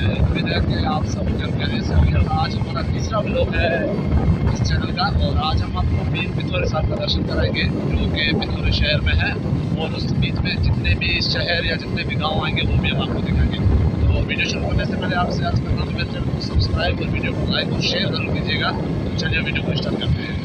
उम्मीद है कि आप सब खैरियत से होंगे। आज हमारा तीसरा व्लॉग है इस चैनल का और आज हम आपको मीर पिथौरे साहब का दर्शन कराएंगे जो कि पिथौरे शहर में है और उस बीच में जितने भी शहर या जितने भी गांव आएंगे वो भी हम आपको दिखाएंगे। तो वीडियो शुरू करने से पहले आपसे आज करना तो मेरे चैनल को सब्सक्राइब और वीडियो को लाइक और शेयर जरूर कीजिएगा। तो चलिए वीडियो को स्टार्ट करते हैं।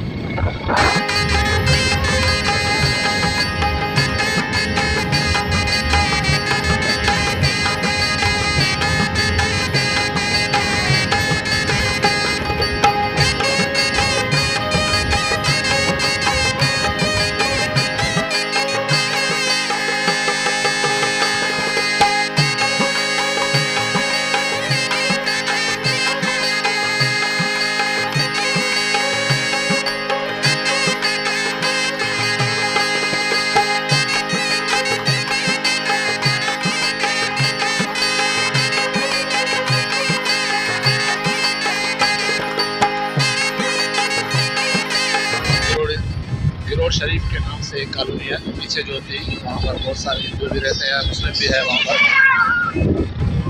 गिरोड़ शरीफ के नाम से एक कॉलोनी है, पीछे जो थी वहाँ पर बहुत सारे हिंदू भी रहते हैं, मुस्लिम भी है वहाँ पर।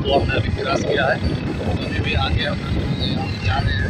तो हमने अभी क्रॉस किया है, तो अभी भी आगे हम जा रहे हैं।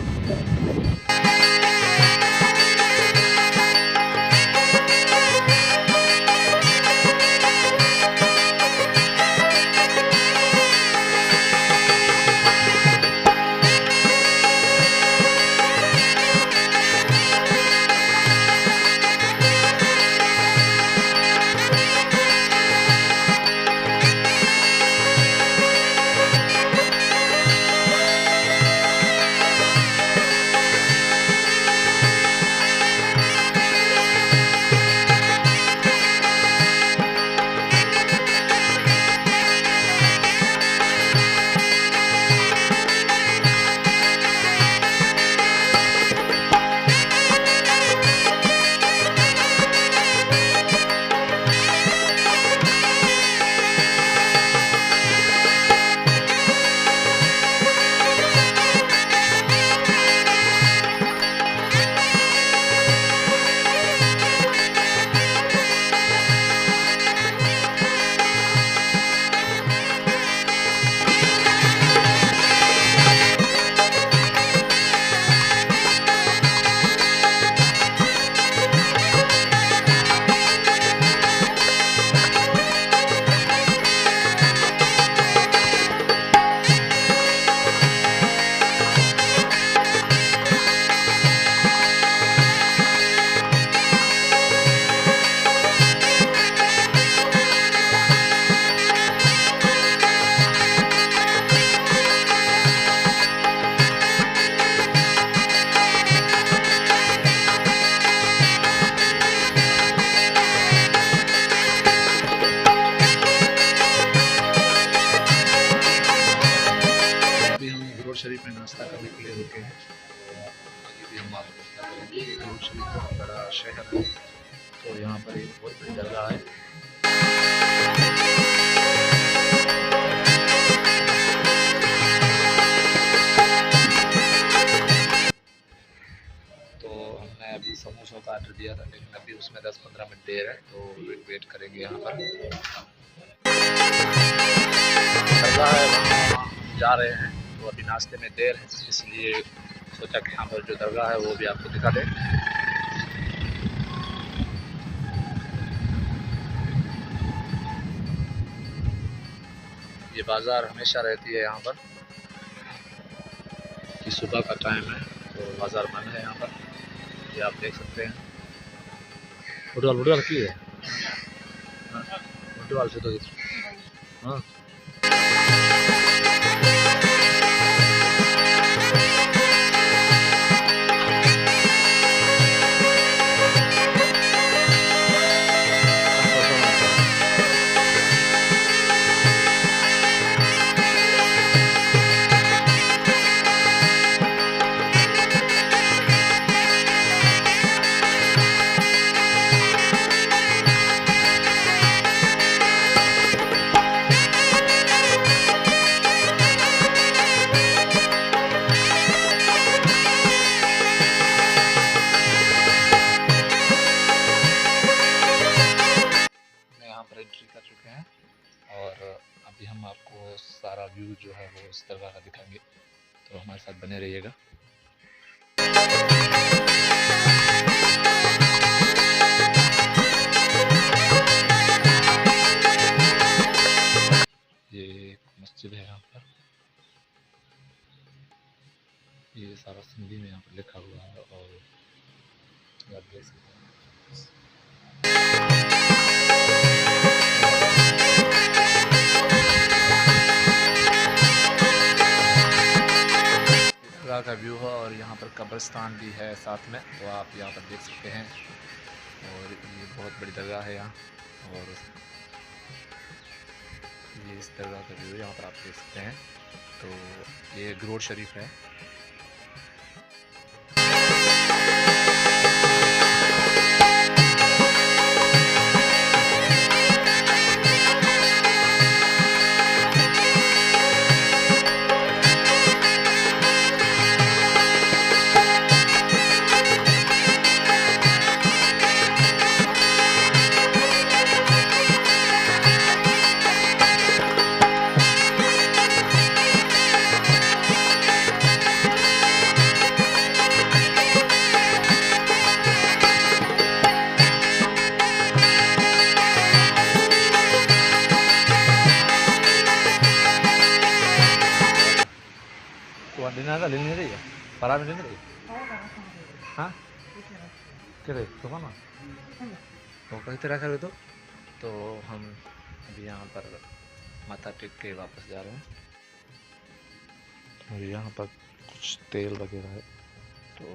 शरीफ में नाश्ता करने के लिए रुके हैं। आगे भी हम आपको नाश्ता करेंगे। गिरोड़ शरीफ बहुत बड़ा शहर है, तो यहाँ पर एक बहुत बड़ी दरगाह है। तो हमने अभी समोसा का ऑर्डर दिया था, लेकिन अभी उसमें 10-15 मिनट देर है, तो वेट करेंगे यहाँ पर। दरगाह है, वहाँ जा रहे हैं, तो अभी नाश्ते में देर है, इसलिए सोचा कि यहाँ पर जो दरगाह है वो भी आपको दिखा दें। ये बाज़ार हमेशा रहती है यहाँ पर, कि सुबह का टाइम है तो बाज़ार बंद है यहाँ पर, ये आप देख सकते हैं। फुटबॉल की है, फुटबॉल से तो हाँ। व्यू जो है वो इस दरगाह का दिखाएंगे, तो हमारे साथ बने रहिएगा। ये मस्जिद है यहाँ पर, ये सारा सिंधी में यहाँ पर लिखा हुआ है और आप देख सकते हैं। दरगाह का व्यू है और यहाँ पर कब्रिस्तान भी है साथ में, तो आप यहाँ पर देख सकते हैं। और ये बहुत बड़ी दरगाह है यहाँ, और ये इस दरगाह का व्यू यहाँ पर आप देख सकते हैं। तो ये ग्रोड शरीफ है। Dinada lini ri ya? Para lini ri? हाँ? करे तो कौन? वो कहीं तरह करे तो हम अभी यहाँ पर माथा टेक के वापस जा रहे हैं। और यहाँ पर कुछ तेल वगैरह है, तो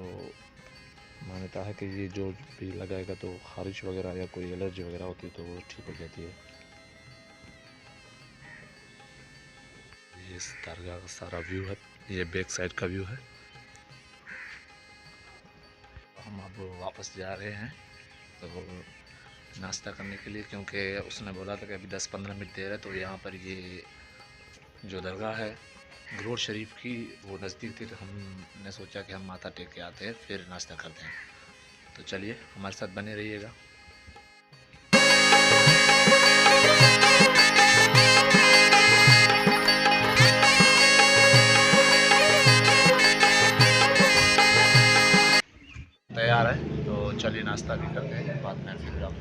मान्यता है कि ये जो भी लगाएगा तो खारिश वगैरह या कोई एलर्जी वगैरह होती है तो वो ठीक हो जाती है। ये इस दरगाह का सारा व्यू है, ये बैक साइड का व्यू है। हम अब वापस जा रहे हैं तो नाश्ता करने के लिए, क्योंकि उसने बोला था कि अभी 10-15 मिनट देर है। तो यहाँ पर ये जो दरगाह है ग्रोड शरीफ की, वो नज़दीक थी, तो हमने सोचा कि हम माथा टेक के आते हैं फिर नाश्ता करते हैं। तो चलिए हमारे साथ बने रहिएगा। तैयार है तो चलिए नाश्ता भी करते हैं, बाद में फिर आप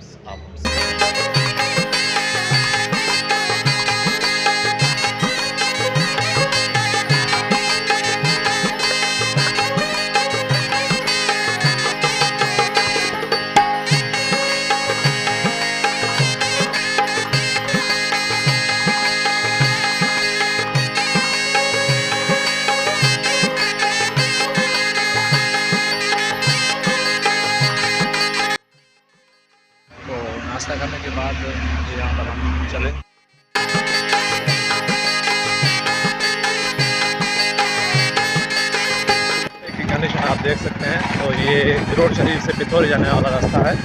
नाश्ता करने के बाद यहाँ पर हम चले। एक कंडीशन आप देख सकते हैं, तो ये ग्रोड शरीफ से पिथौरी जाने वाला रास्ता है।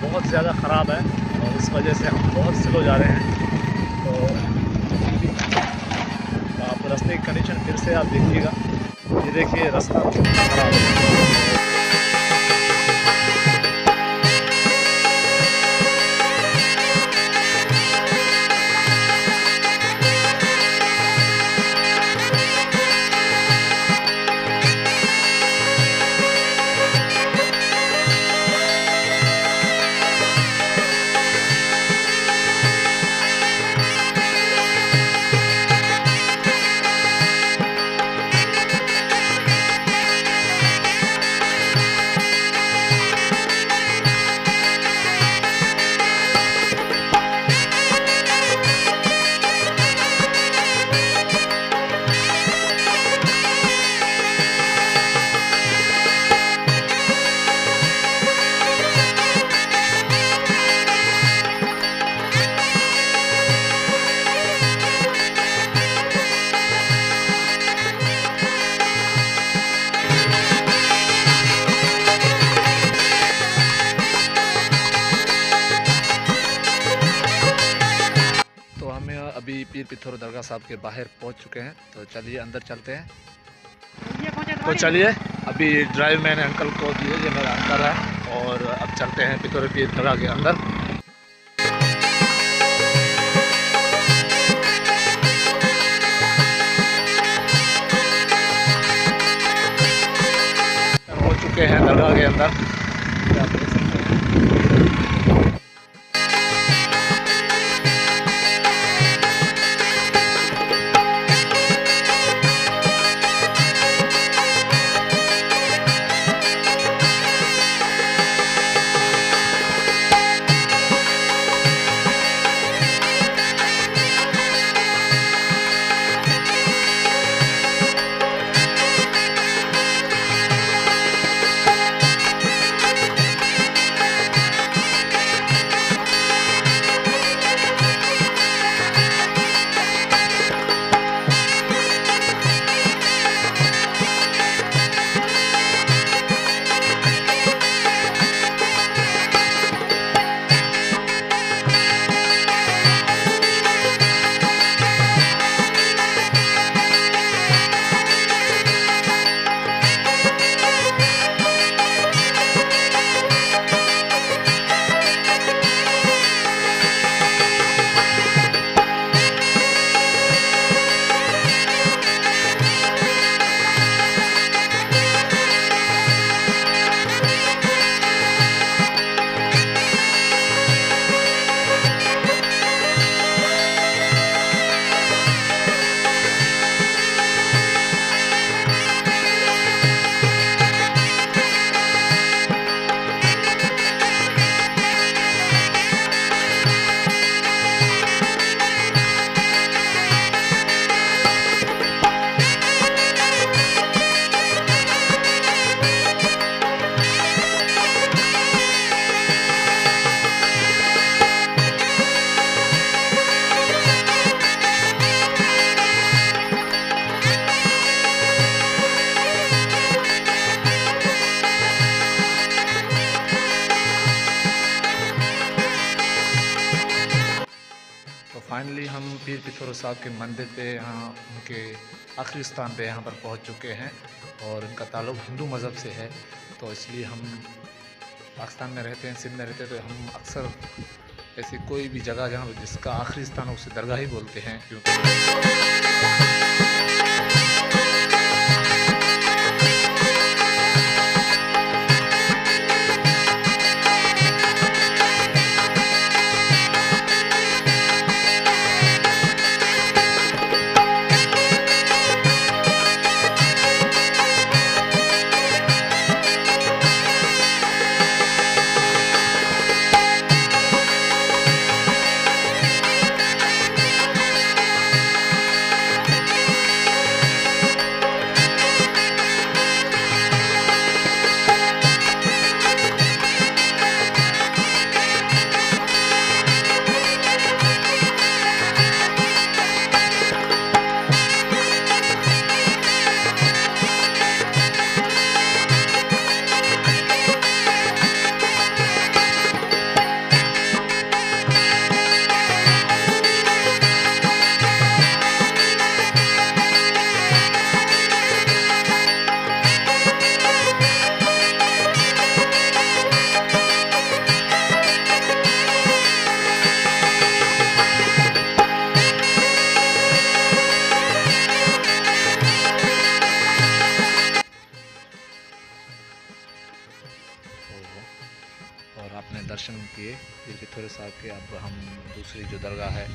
बहुत ज़्यादा ख़राब है और इस वजह से हम बहुत स्लो जा रहे हैं। तो आप रास्ते की कंडीशन फिर से आप देखिएगा। ये देखिए रास्ता ख़राब है। पिथौर दरगाह साहब के बाहर पहुंच चुके हैं, तो चलिए अंदर चलते हैं। तो चलिए अभी ड्राइव मैंने अंकल को दिए, ये मेरा अंकल है, और अब चलते हैं पिथौर पीर दरगाह के अंदर। हो चुके हैं दरगाह के अंदर। फाइनली हम पीर पिथौर साहब के मंदिर पे, यहाँ उनके आखिरी स्थान पे यहाँ पर पहुँच चुके हैं, और इनका ताल्लुक़ हिंदू मज़हब से है। तो इसलिए हम पाकिस्तान में रहते हैं, सिंध में रहते हैं, तो हम अक्सर ऐसी कोई भी जगह जहाँ जिसका आखिरी स्थान हो उसे दरगाह ही बोलते हैं, क्योंकि और आपने दर्शन किए पीर पिथौर साहब के। अब हम दूसरी जो दरगाह है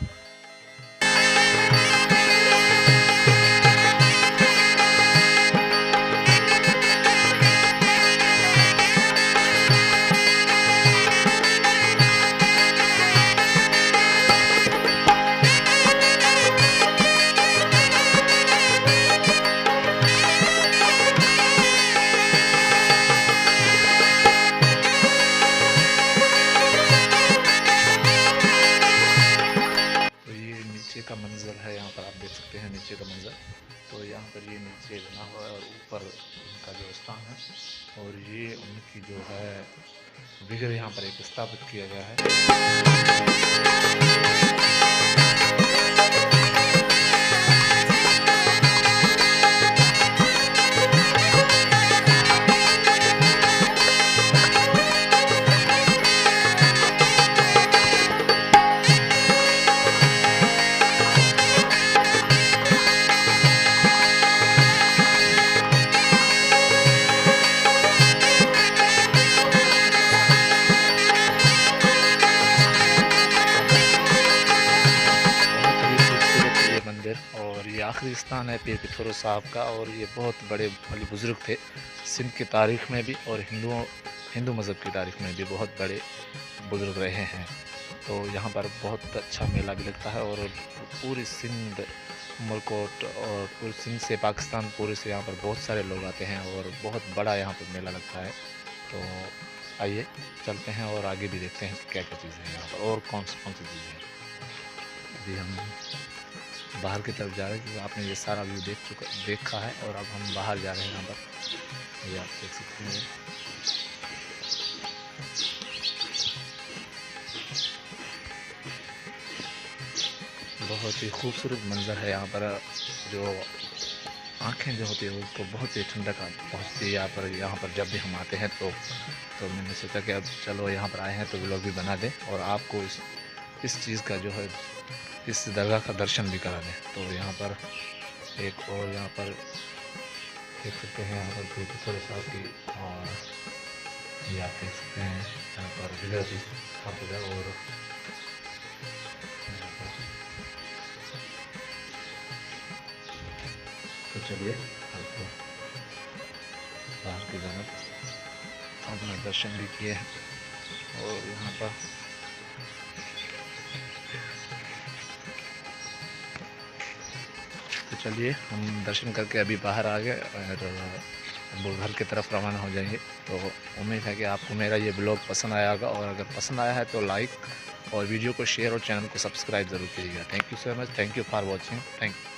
का मंजर है, यहाँ पर आप देख सकते हैं नीचे का मंजर। तो यहाँ पर ये नीचे बना हुआ है और ऊपर उनका जो स्थान है, और ये उनकी जो है विग्रह यहाँ पर एक स्थापित किया गया है। आखिरी स्थान है पीर पिथौरा साहब का, और ये बहुत बड़े वली बुज़ुर्ग थे सिंध की तारीख़ में भी और हिंदू मज़हब की तारीख़ में भी बहुत बड़े बुज़ुर्ग रहे हैं। तो यहाँ पर बहुत अच्छा मेला भी लगता है, और पूरी सिंध उमरकोट और पूरी सिंध से पाकिस्तान पूरे से यहाँ पर बहुत सारे लोग आते हैं, और बहुत बड़ा यहाँ पर मेला लगता है। तो आइए चलते हैं और आगे भी देखते हैं क्या क्या चीज़ें हैं यहाँ पर और कौन सी चीज़ें हैं। अभी हम बाहर की तरफ जा रहे हैं क्योंकि आपने ये सारा व्यू देखा है, और अब हम बाहर जा रहे हैं। यहाँ पर ये आप देख सकते हैं। बहुत ही खूबसूरत मंज़र है यहाँ पर, जो आँखें जो होती है उसको बहुत ही ठंडक पहुँचती है यहाँ पर जब भी हम आते हैं। तो मैंने सोचा कि अब चलो यहाँ पर आए हैं तो व्लॉग भी बना दें और आपको इस चीज़ का जो है इस दरगाह का दर्शन भी करा दें। तो यहाँ पर एक और यहाँ पर देख सकते हैं, यहाँ पर पीर पिथौरा साहब की, और ये आप देख सकते हैं यहाँ पर विग्रह भी स्थापित है। और तो चलिए आपको बाहर की तरफ अपना दर्शन भी किए हैं, और यहाँ पर तो चलिए हम दर्शन करके अभी बाहर आ गए और वो घर की तरफ रवाना हो जाएंगे। तो उम्मीद है कि आपको मेरा ये ब्लॉग पसंद आया होगा, और अगर पसंद आया है तो लाइक और वीडियो को शेयर और चैनल को सब्सक्राइब ज़रूर कीजिएगा। Thank you so much, thank you for watching, thank you.